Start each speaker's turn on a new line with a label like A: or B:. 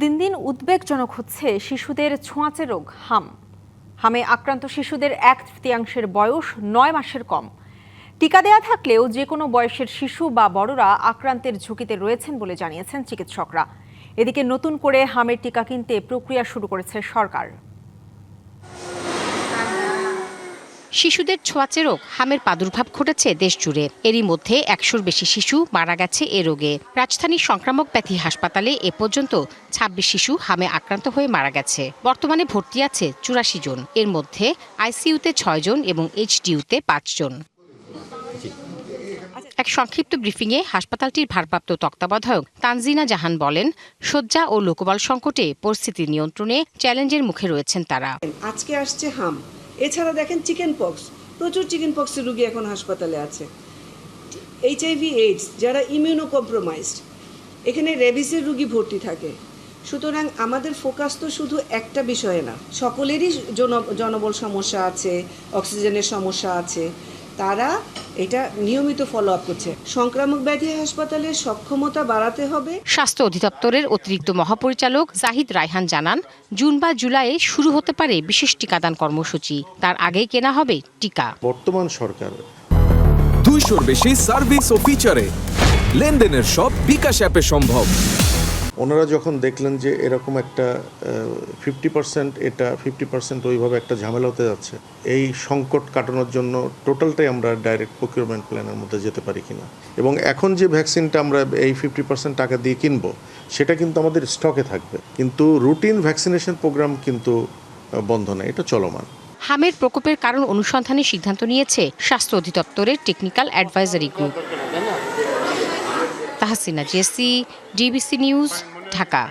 A: দিন দিন উদ্বেগজনক হচ্ছে শিশুদের ছোঁয়াচে রোগ হামে আক্রান্ত শিশুদের 1/3 বয়স 9 মাসের কম। টিকা দেয়া থাকলেও যে কোনো বয়সের শিশু বা বড়রা আক্রান্তের ঝুঁকিতে রয়েছেন বলে জানিয়েছেন চিকিৎসকরা। এদিকে নতুন করে হামের টিকা কিনতে প্রক্রিয়া শুরু করেছে সরকার।
B: শিশুদের ছোঁয়াচে রোগ হামের প্রাদুর্ভাব ঘটেছে দেশ জুড়ে। এরই মধ্যে 100-র বেশি শিশু মারা গেছে এ রোগে। রাজধানীর সংক্রামক ব্যাধি হাসপাতালে এ পর্যন্ত 26 শিশু হামে আক্রান্ত হয়ে মারা গেছে। বর্তমানে ভর্তি আছে 84 জন। এর মধ্যে আইসিইউতে 6 জন এবং এইচডিইউতে 5 জন। এক সংক্ষিপ্ত ব্রিফিংয়ে হাসপাতালটির ভারপ্রাপ্ত তত্ত্বাবধায়ক তানজিনা জাহান বলেন, শয্যা ও লোকবল সংকটে পরিস্থিতি নিয়ন্ত্রণে চ্যালেঞ্জের মুখে রয়েছেন তারা।
C: আজকে আসছে হাম, এছাড়া দেখেন চিকেন পক্স, প্রচুর চিকেন পক্সের রোগী এখন হাসপাতালে আছে। HIV AIDS যারা ইমিউনো কম্প্রোমাইজড, এখানে রেবিসের রোগী ভর্তি থাকে। সুতরাং আমাদের ফোকাস তো শুধু একটা বিষয়ে না, সকলেরই জনবল সমস্যা আছে, অক্সিজেনের সমস্যা আছে, তারা এটা নিয়মিত ফলো আপ করছে। সংক্রামক ব্যাধি হাসপাতালের সক্ষমতা বাড়াতে হবে।
B: স্বাস্থ্য অধিদপ্তরের অতিরিক্ত মহাপরিচালক জাহিদ রায়হান জানান, জুন বা জুলাইয়ে শুরু হতে পারে বিশেষ টিকাদান কর্মসূচি। তার আগেই কেনা হবে টিকা।
D: বর্তমান সরকার
E: 200-র বেশি সার্ভিস ও ফিচারে লেনদেনের সব বিকাশ অ্যাপে সম্ভব।
D: ওনারা যখন দেখলেন যে এরকম একটা 50% এটা 50% ওইভাবে একটা ঝামেলা হতে যাচ্ছে, এই সংকট কাটানোর জন্য টোটালটাই আমরা ডাইরেক্ট প্রকিউরমেন্ট প্ল্যানের মধ্যে যেতে পারি কিনা, এবং এখন যে ভ্যাকসিনটা আমরা এই 50% টাকা দিয়ে কিনবো সেটা কিন্তু আমাদের স্টকে থাকবে, কিন্তু রুটিন ভ্যাকসিনেশন প্রোগ্রাম কিন্তু বন্ধ নয়, এটা চলমান।
B: হামের প্রকোপের কারণ অনুসন্ধানের সিদ্ধান্ত নিয়েছে স্বাস্থ্য অধিদপ্তরের technical advisory group. Tahsina Jessy, DBC News, Dhaka.